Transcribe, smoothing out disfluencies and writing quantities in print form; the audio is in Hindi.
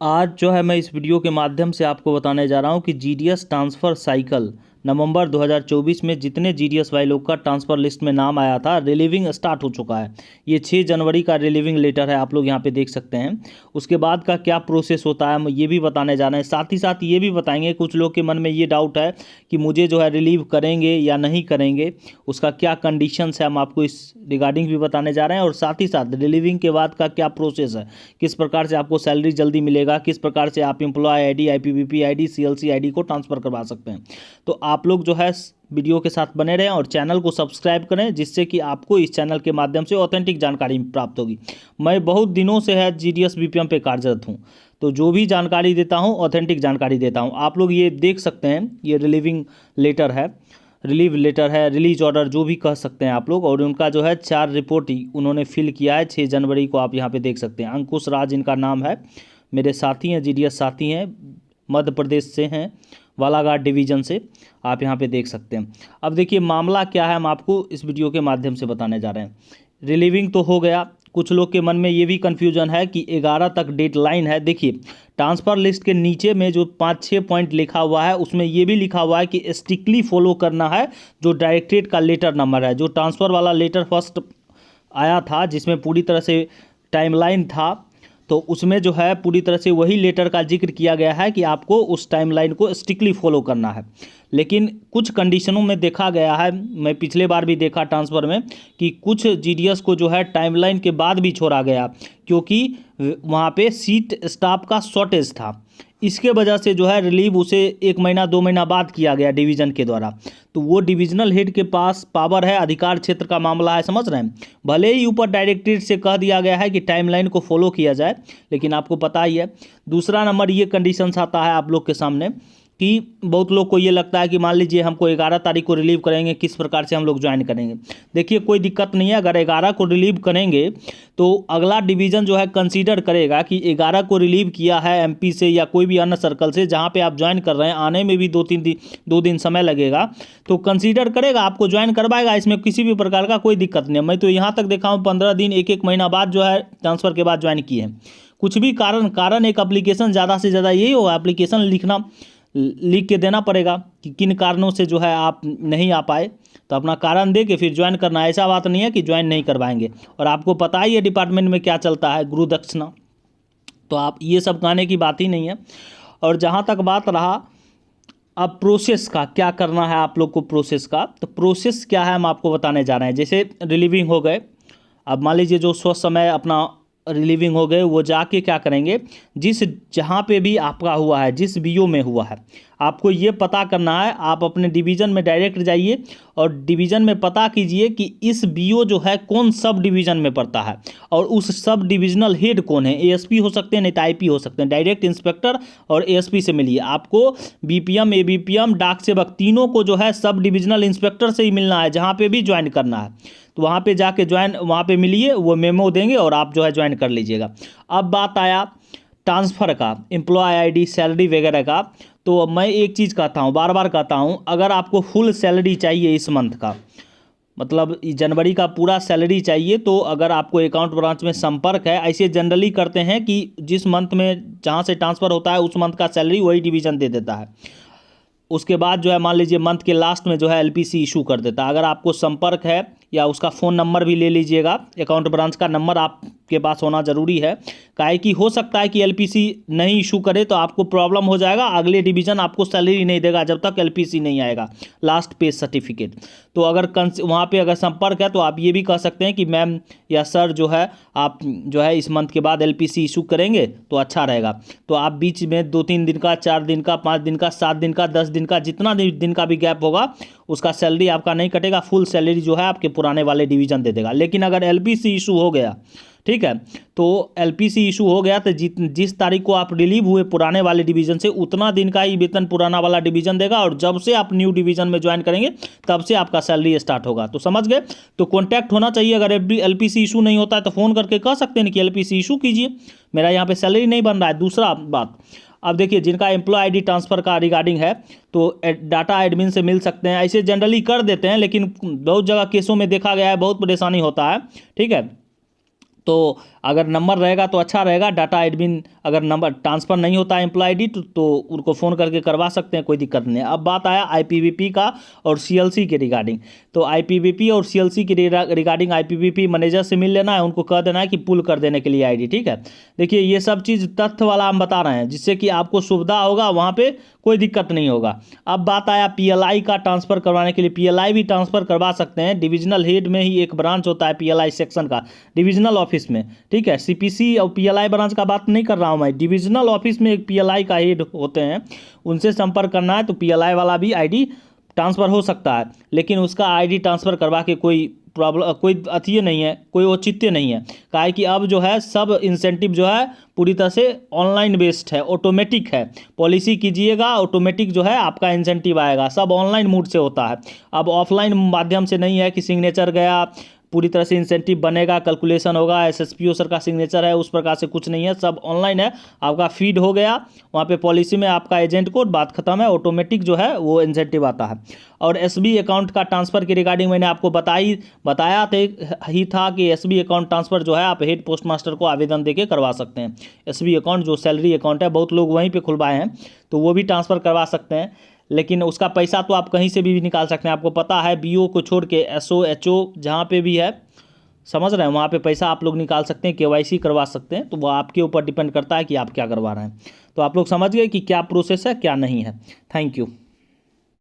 आज जो है मैं इस वीडियो के माध्यम से आपको बताने जा रहा हूं कि जीडीएस ट्रांसफ़र साइकिल नवंबर 2024 में जितने जीडीएस वाई लोग का ट्रांसफ़र लिस्ट में नाम आया था रिलीविंग स्टार्ट हो चुका है। ये 6 जनवरी का रिलीविंग लेटर है, आप लोग यहाँ पे देख सकते हैं। उसके बाद का क्या प्रोसेस होता है हम ये भी बताने जा रहे हैं। साथ ही साथ ये भी बताएंगे, कुछ लोग के मन में ये डाउट है कि मुझे जो है रिलीव करेंगे या नहीं करेंगे, उसका क्या कंडीशंस है, हम आपको इस रिगार्डिंग भी बताने जा रहे हैं। और साथ ही साथ रिलीविंग के बाद का क्या प्रोसेस है, किस प्रकार से आपको सैलरी जल्दी मिलेगा, किस प्रकार से आप employee ID, IPVP ID, CLC ID को ट्रांसफ़र करवा सकते हैं। तो आप लोग जो है वीडियो के साथ बने रहें और चैनल को सब्सक्राइब करें, जिससे कि आपको इस चैनल के माध्यम से ऑथेंटिक जानकारी प्राप्त होगी। मैं बहुत दिनों से है जीडीएस बीपीएम पे कार्यरत हूँ, तो जो भी जानकारी देता हूँ ऑथेंटिक जानकारी देता हूँ। आप लोग ये देख सकते हैं, ये रिलीविंग लेटर है, रिलीव लेटर है, रिलीज ऑर्डर जो भी कह सकते हैं आप लोग। और उनका जो है 4 रिपोर्ट ही उन्होंने फिल किया है 6 जनवरी को, आप यहाँ पे देख सकते हैं। अंकुश राज इनका नाम है, मेरे साथी हैं, जीडीएस साथी हैं, मध्य प्रदेश से हैं, बालाघाट डिवीज़न से, आप यहाँ पे देख सकते हैं। अब देखिए मामला क्या है, हम आपको इस वीडियो के माध्यम से बताने जा रहे हैं। रिलीविंग तो हो गया, कुछ लोग के मन में ये भी कन्फ्यूजन है कि 11 तक डेडलाइन है। देखिए ट्रांसफ़र लिस्ट के नीचे में जो 5-6 पॉइंट लिखा हुआ है, उसमें ये भी लिखा हुआ है कि स्ट्रिक्टली फॉलो करना है जो डायरेक्टरेट का लेटर नंबर है। जो ट्रांसफ़र वाला लेटर फर्स्ट आया था जिसमें पूरी तरह से टाइमलाइन था, तो उसमें जो है पूरी तरह से वही लेटर का जिक्र किया गया है कि आपको उस टाइमलाइन को स्ट्रिक्टली फॉलो करना है। लेकिन कुछ कंडीशनों में देखा गया है, मैं पिछले बार भी देखा ट्रांसफ़र में, कि कुछ जीडीएस को जो है टाइमलाइन के बाद भी छोड़ा गया क्योंकि वहाँ पे सीट स्टाफ का शॉर्टेज था। इसके वजह से जो है रिलीव उसे 1 महीना 2 महीना बाद किया गया डिवीज़न के द्वारा। तो वो डिविजनल हेड के पास पावर है, अधिकार क्षेत्र का मामला है, समझ रहे हैं। भले ही ऊपर डायरेक्टरेट से कह दिया गया है कि टाइमलाइन को फॉलो किया जाए, लेकिन आपको पता ही है। दूसरा नंबर ये कंडीशंस आता है आप लोग के सामने कि बहुत लोग को ये लगता है कि मान लीजिए हमको 11 तारीख को रिलीव करेंगे, किस प्रकार से हम लोग ज्वाइन करेंगे। देखिए कोई दिक्कत नहीं है, अगर 11 को रिलीव करेंगे तो अगला डिवीज़न जो है कंसीडर करेगा कि 11 को रिलीव किया है एमपी से या कोई भी अन्य सर्कल से जहाँ पे आप ज्वाइन कर रहे हैं, आने में भी 2 दिन समय लगेगा, तो कंसीडर करेगा, आपको ज्वाइन करवाएगा। इसमें किसी भी प्रकार का कोई दिक्कत नहीं है। मैं तो यहाँ तक देखा हूँ 15 दिन 1-1 महीना बाद जो है ट्रांसफ़र के बाद ज्वाइन किए हैं। कुछ भी कारण एक एप्लीकेशन, ज़्यादा से ज़्यादा यही होगा, एप्लीकेशन लिख के देना पड़ेगा कि किन कारणों से जो है आप नहीं आ पाए, तो अपना कारण दे के फिर ज्वाइन करना। ऐसा बात नहीं है कि ज्वाइन नहीं करवाएंगे। और आपको पता ही है डिपार्टमेंट में क्या चलता है, गुरु दक्षिणा, तो आप ये सब कहने की बात ही नहीं है। और जहाँ तक बात रहा अब प्रोसेस का, क्या करना है आप लोग को प्रोसेस का, तो प्रोसेस क्या है हम आपको बताने जा रहे हैं। जैसे रिलीविंग हो गए, अब मान लीजिए जो स्वस्थ समय अपना रिलीविंग हो गए, वो जाके क्या करेंगे, जहाँ पे भी आपका हुआ है, जिस बीओ में हुआ है, आपको ये पता करना है। आप अपने डिवीज़न में डायरेक्ट जाइए और डिवीज़न में पता कीजिए कि इस बीओ जो है कौन सब डिवीज़न में पड़ता है और उस सब डिविजनल हेड कौन है। एएसपी हो सकते हैं, नहीं तो आईपी हो सकते हैं। डायरेक्ट इंस्पेक्टर और एएसपी से मिलिए। आपको बीपीएम, एबीपीएम, डाक सेवक तीनों को जो है सब डिविजनल इंस्पेक्टर से ही मिलना है जहाँ पे भी ज्वाइन करना है। तो वहाँ पे जाके ज्वाइन, वहाँ पे मिलिए, वो मेमो देंगे और आप जो है ज्वाइन कर लीजिएगा। अब बात आया ट्रांसफ़र का, एम्प्लॉय आईडी, सैलरी वगैरह का। तो मैं एक चीज़ कहता हूँ, बार बार कहता हूँ, अगर आपको फुल सैलरी चाहिए इस मंथ का, मतलब जनवरी का पूरा सैलरी चाहिए, तो अगर आपको अकाउंट ब्रांच में संपर्क है, ऐसे जनरली करते हैं कि जिस मंथ में जहाँ से ट्रांसफ़र होता है उस मंथ का सैलरी वही डिवीज़न दे देता है। उसके बाद जो है मान लीजिए मंथ के लास्ट में जो है एलपीसी इशू कर देता है। अगर आपको संपर्क है, या उसका फ़ोन नंबर भी ले लीजिएगा, अकाउंट ब्रांच का नंबर आपके पास होना ज़रूरी है। काहे कि हो सकता है कि एलपीसी नहीं इशू करे तो आपको प्रॉब्लम हो जाएगा, अगले डिवीज़न आपको सैलरी नहीं देगा जब तक एलपीसी नहीं आएगा, लास्ट पे सर्टिफिकेट। तो अगर वहाँ पे अगर संपर्क है तो आप ये भी कह सकते हैं कि मैम या सर जो है आप जो है इस मंथ के बाद एलपीसी इशू करेंगे तो अच्छा रहेगा। तो आप बीच में 2-3 दिन का, 4 दिन का, 5 दिन का, 7 दिन का, 10 दिन का, जितना दिन का भी गैप होगा उसका सैलरी आपका नहीं कटेगा, फुल सैलरी जो है आपके पुराने वाले डिवीज़न दे देगा। लेकिन अगर एलपीसी इशू हो गया, ठीक है, तो एलपीसी इशू हो गया तो जिस तारीख को आप रिलीव हुए पुराने वाले डिवीज़न से, उतना दिन का ही वेतन पुराना वाला डिवीज़न देगा, और जब से आप न्यू डिवीज़न में ज्वाइन करेंगे तब से आपका सैलरी स्टार्ट होगा। तो समझ गए। तो कॉन्टैक्ट होना चाहिए। अगर एलपीसी इशू नहीं होता है तो फ़ोन करके कह सकते हैं कि एलपीसी इशू कीजिए, मेरा यहाँ पर सैलरी नहीं बन रहा है। दूसरा बात, अब देखिए जिनका एम्प्लॉय आईडी ट्रांसफ़र का रिगार्डिंग है तो डाटा एडमिन से मिल सकते हैं। ऐसे जनरली कर देते हैं, लेकिन बहुत जगह केसों में देखा गया है बहुत परेशानी होता है, ठीक है। तो अगर नंबर रहेगा तो अच्छा रहेगा। डाटा एडमिन अगर नंबर ट्रांसफ़र नहीं होता है एम्प्लॉय आईडी तो उनको फ़ोन करके करवा सकते हैं, कोई दिक्कत नहीं है। अब बात आया आईपीवीपी का और सीएलसी के रिगार्डिंग। तो आईपीवीपी और सीएलसी के रिगार्डिंग आईपीवीपी मैनेजर से मिल लेना है, उनको कह देना है कि पुल कर देने के लिए आईडी, ठीक है। देखिए ये सब चीज़ तथ्य वाला हम बता रहे हैं, जिससे कि आपको सुविधा होगा, वहाँ पे कोई दिक्कत नहीं होगा। अब बात आया पीएलआई का ट्रांसफ़र करवाने के लिए। पीएलआई भी ट्रांसफ़र करवा सकते हैं, डिविजनल हेड में ही एक ब्रांच होता है पीएलआई सेक्शन का, डिविजनल ऑफिस में, ठीक है। सीपीसी और पीएलआई ब्रांच का बात नहीं कर रहा हूँ मैं, डिविजनल ऑफिस में एक पीएलआई का हेड होते हैं, उनसे संपर्क करना है तो पीएलआई वाला भी आईडी ट्रांसफ़र हो सकता है। लेकिन उसका आईडी ट्रांसफ़र करवा के कोई प्रॉब्लम, कोई अथी नहीं है, कोई औचित्य नहीं है। कहा है कि अब जो है सब इंसेंटिव जो है पूरी तरह से ऑनलाइन बेस्ड है, ऑटोमेटिक है। पॉलिसी कीजिएगा, ऑटोमेटिक जो है आपका इंसेंटिव आएगा, सब ऑनलाइन मोड से होता है। अब ऑफलाइन माध्यम से नहीं है कि सिग्नेचर गया, पूरी तरह से इंसेंटिव बनेगा, कैलकुलेशन होगा, एसएसपीओ सर का सिग्नेचर है, उस प्रकार से कुछ नहीं है, सब ऑनलाइन है। आपका फीड हो गया वहाँ पे पॉलिसी में, आपका एजेंट कोड, बात खत्म है, ऑटोमेटिक जो है वो इंसेंटिव आता है। और एसबी अकाउंट का ट्रांसफ़र के रिगार्डिंग मैंने आपको बताया ही था कि एसबी अकाउंट ट्रांसफ़र जो है आप हेड पोस्ट मास्टर को आवेदन देके करवा सकते हैं। एसबी अकाउंट जो सैलरी अकाउंट है, बहुत लोग वहीं पर खुलवाए हैं, तो वो भी ट्रांसफ़र करवा सकते हैं। लेकिन उसका पैसा तो आप कहीं से भी निकाल सकते हैं। आपको पता है बीओ को छोड़ के एसओ एचओ जहाँ पे भी है, समझ रहे हैं, वहाँ पे पैसा आप लोग निकाल सकते हैं, केवाईसी करवा सकते हैं। तो वो आपके ऊपर डिपेंड करता है कि आप क्या करवा रहे हैं। तो आप लोग समझ गए कि क्या प्रोसेस है क्या नहीं है। Thank you.